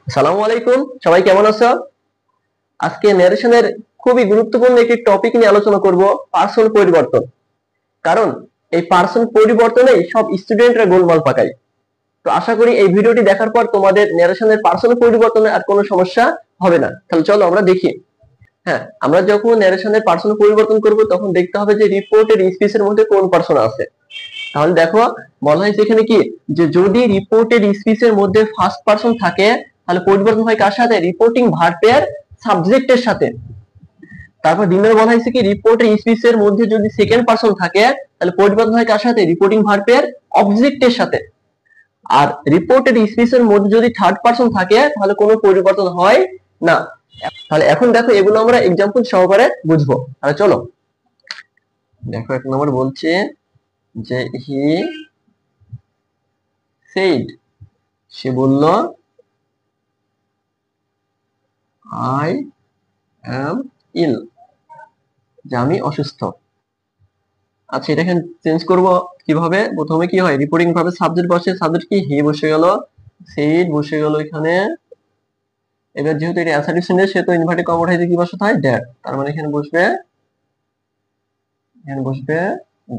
আসসালামু আলাইকুম, সবাই কেমন আছো? আজকে ন্যারেশনের খুবই গুরুত্বপূর্ণ একটি টপিক নিয়ে আলোচনা করব, পার্সন পরিবর্তন। কারণ এই পার্সন পরিবর্তনেই সব স্টুডেন্টরা গোলমাল পাকায়। তো আশা করি এই ভিডিওটি দেখার পর তোমাদের ন্যারেশনের পার্সন পরিবর্তনে আর কোনো সমস্যা হবে না। তাহলে চলো আমরা দেখি। হ্যাঁ, আমরা যখন ন্যারেশনের পার্সন পরিবর্তন করব তখন দেখতে হবে যে রিপোর্টের স্পিচের মধ্যে কোন পার্সন আছে। তাহলে দেখো, বলা হয়েছে এখানে কি, যে যদি রিপোর্টেড স্পিচের মধ্যে ফার্স্ট পারসন থাকে তাহলে পরিবর্তন হয় কার সাথে? রিপোর্টিং ভার্বের সাবজেক্টের সাথে। তারপর দিনের বলা হয়েছে কি, রিপোর্টেড স্পিচের মধ্যে যদি সেকেন্ড পারসন থাকে তাহলে পরিবর্তন হয় কার সাথে? রিপোর্টিং ভার্বের অবজেক্টের সাথে। আর রিপোর্টেড স্পিচের মধ্যে যদি থার্ড পারসন থাকে তাহলে কোনো পরিবর্তন হয় না। তাহলে এখন দেখো, এগুলো আমরা এক্সাম্পল সহকারে বুঝবো। তাহলে চলো দেখো, এক নম্বর বলছে যে হি সেড, সে বলল, আই অ্যাম ইল, যে আমি অসুস্থ। আচ্ছা, এটা এখানে চেঞ্জ করব কিভাবে? প্রথমে কি হয়, রিপোর্টিং ভাবে সাবজেক্ট বসে, সাবজেক্ট কি হি বসে গেল, সেড বসে গেল এখানে। এবার যেহেতু এটা অ্যাসার্টিভ সেন্টেন্স সেহেতু ইনভার্টেড কমা উঠাইতে কি বসাতে হয়? দ্যাট। তার মানে এখানে বসবে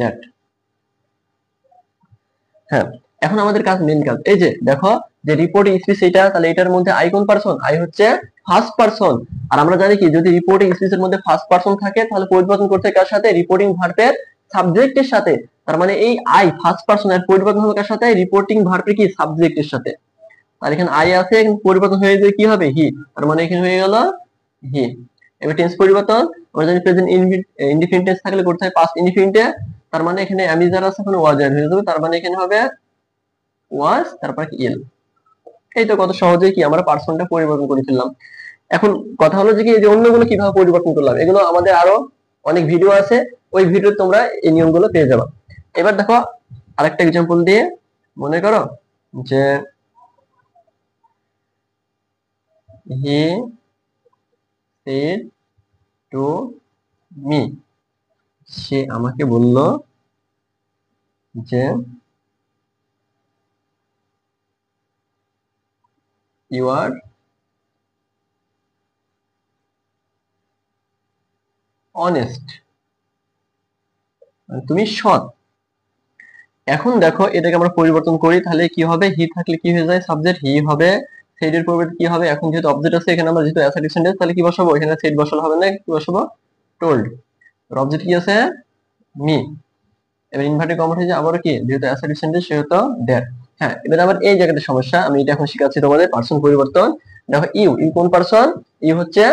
দ্যাট। হ্যাঁ, এখন আমাদের কাজ, মেইন কাজ, এই যে দেখো, যে রিপোর্টিং স্পিচ এটা, তাহলে এটার মধ্যে আই কোন পারসন? আই হচ্ছে ফার্স্ট পারসন। আর আমরা জানি কি, যদি রিপোর্টিং স্পিচের মধ্যে ফার্স্ট পারসন থাকে তাহলে পরিবর্তন করতে হয় কার সাথে? রিপোর্টিং ভার্বের সাবজেক্টের সাথে। তার মানে এই আই ফার্স্ট পারসন এর পরিবর্তন হবে কার সাথে? রিপোর্টিং ভার্বের কি সাবজেক্টের সাথে। আর এখানে আই আছে, পরিবর্তন হয়ে যায় কি হবে? হি। তার মানে এখানে হয়ে গেল হি। এবার টেন্স পরিবর্তন, আমরা জানি প্রেজেন্ট ইনডিফিনিট টেন্স থাকলে করতে হয় পাস্ট ইনডিফিনিটে। তার মানে এখানে আমি যারা আছে এখন ওয়াজ এর হয়ে যাবে। তার মানে এখানে হবে ওয়াজ, তারপর ইল। এই তো কত সহজেই কি আমরা পার্সনটা পরিবর্তন করে ফেললাম। এখন কথা হলো যে কি, এই যে অন্যগুলো কিভাবে পরিবর্তন করলাম, এগুলো আমাদের আরো অনেক ভিডিও আছে, ওই ভিডিও তোমরা এই নিয়মগুলো পেয়ে যাবে। এবার দেখো আরেকটা एग्जांपल দিয়ে, মনে করো যে হি সেড টু মি, সে আমাকে বলল যে ইউ আর অনেস্ট, তুমি সৎ। এখন দেখো এটাকে আমরা পরিবর্তন করি, তাহলে কি হবে? হি থাকলে কি হয়ে যায়? সাবজেক্ট হি হবে। সেড এর পরিবর্তে কি হবে? এখন যেহেতু অবজেক্ট আছে এখানে, আমরা যেহেতু অ্যাসার্টিভ সেন্টেন্স, তাহলে কি বসাবো? এখানে সেড বসালে হবে না, কি বসাবো? টোল্ড। অবজেক্ট কি আছে? মি। এবার ইনভার্টেড কমা হয়ে যায় আবারও কি, যেহেতু অ্যাসার্টিভ সেন্টেন্স সেহেতু দ্যাট। হ্যাঁ, এবার আবার এই জায়গাটা সমস্যা, আমি এটা এখন শেখাচ্ছি তোমাদের পারসন পরিবর্তন। দেখো ইউ, ইউ কোন পারসন? ইউ হচ্ছে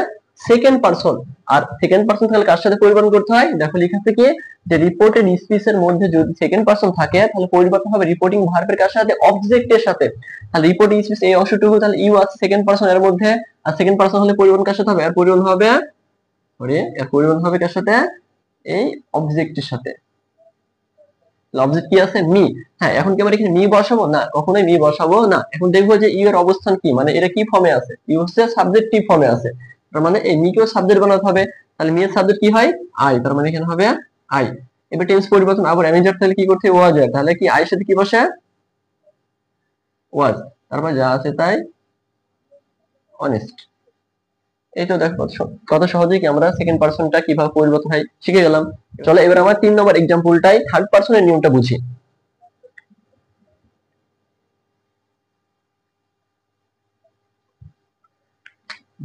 সেকেন্ড পারসন। আর সেকেন্ড পারসন তাহলে কার সাথে পরিবর্তন করতে হয়? দেখো লেখা আছে কি, যে রিপোর্টেড স্পিচের মধ্যে যদি সেকেন্ড পারসন থাকে তাহলে পরিবর্তন হবে রিপোর্টিং ভার্বের কার সাথে? অবজেক্টের সাথে। তাহলে রিপোর্টিং স্পিচ এই অংশটুকু, তাহলে ইউ আছে সেকেন্ড পারসন এর মধ্যে, আর সেকেন্ড পারসন হলে পরিবর্তন কার সাথে হবে? আর পরিবর্তন হবে, এর পরিবর্তন হবে কার সাথে? এই অবজেক্টের সাথে। অবজেক্ট কি আছে? মি। হ্যাঁ, এখন কি আমরা এখানে মি বসাবো? না, কখনোই মি বসাবো না। এখন দেখবো যে ইউ এর অবস্থান কি, মানে এটা কি ফর্মে আছে? ইউ হচ্ছে সাবজেক্টিভ ফর্মে আছে। তার মানে এই মি কেও সাবজেক্ট বানাতে হবে। তাহলে মি এর সাবজেক্ট কি হয়? আই। তার মানে এখানে হবে আই। এবার টেন্স পরিবর্তন, আবার ম্যানেজার তাহলে কি করতে? ওয়াজ এর। তাহলে কি আই এর সাথে কি বসে? ওয়াজ। তারপর যা আছে তাই অনেস্ট। এই তো দেখো কত সহজেই কি আমরা সেকেন্ড পারসনটা কিভাবে পরিবর্তন হয় শিখে গেলাম। চলো এবার আমার 3 নম্বর एग्जांपलটাই থার্ড পারসনের নিয়মটা বুঝি।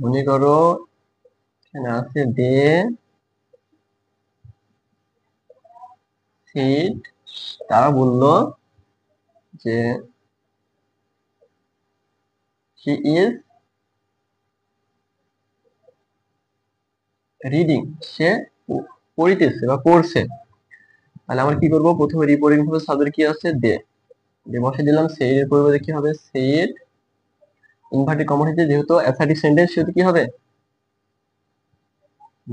মনে করো এখানে আছে দে সিড, তারা বলল যে হি ইজ রিডিং, সে পড়িতেছে বা পড়ছে। তাহলে আমরা কি করব? প্রথমে রিপোর্টিং ভাবে সাবজেক্ট কি আছে? দে। দে বসে দিলাম। সেড এর পরিবর্তে কি হবে? সেড। ইনভার্টেড কমা হচ্ছে, যেহেতু অ্যাসার্টিভ সেন্টেন্স সেহেতু কি হবে?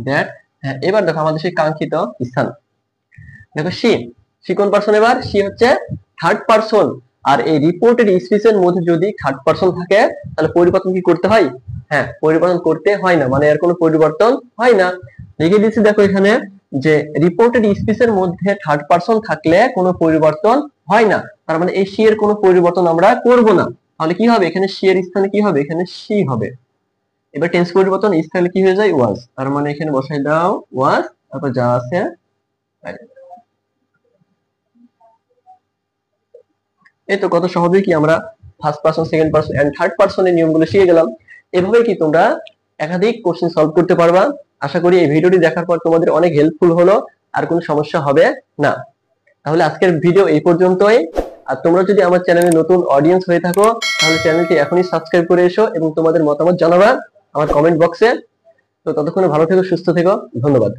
দ্যাট। হ্যাঁ, এবার দেখো আমাদের সেই কাঙ্ক্ষিত স্থান। দেখো সি, সি কোন পারসন? এবার সি হচ্ছে থার্ড পারসন। আর এই রিপোর্টেড স্পিচের মধ্যে যদি থার্ড পারসন থাকে তাহলে পরিবর্তন কি করতে হয়? হ্যাঁ, পরিবর্তন করতে হয় না, মানে এর কোনো পরিবর্তন হয় না। লিখে দিচ্ছি দেখো এখানে, যে রিপোর্টেড স্পিচের মধ্যে থার্ড পারসন থাকলে কোনো পরিবর্তন হয় না। তার মানে এই সি এর কোনো পরিবর্তন আমরা করব না। তাহলে কি হবে, এখানে সি এর স্থানে কি হবে, এখানে সি হবে। এবার টেন্স পরিবর্তন, ইজ থাকলে কি হয়ে যায়, ওয়াজ। তার মানে এখানে বসাই দাও ওয়াজ, তারপর যা আছে তাই। এই তো কত সহজেই কি আমরা first person, second person and third পারসনের নিয়মগুলো শিখে গেলাম। এভাবে কি তোমরা একাধিক কোশ্চেন সলভ করতে পারবা। আশা করি এই ভিডিওটি দেখার পর তোমাদের অনেক হেল্পফুল হলো, আর কোনো সমস্যা হবে না। তাহলে আজকের ভিডিও এই পর্যন্তই। আর তোমরা যদি আমার চ্যানেলে নতুন অডিয়েন্স হয়ে থাকো, তাহলে চ্যানেলটি এখনই সাবস্ক্রাইব করে এসো এবং তোমাদের মতামত জানাবা আমার কমেন্ট বক্সে। তো ততক্ষণে ভালো থেকো, সুস্থ থেকো, ধন্যবাদ।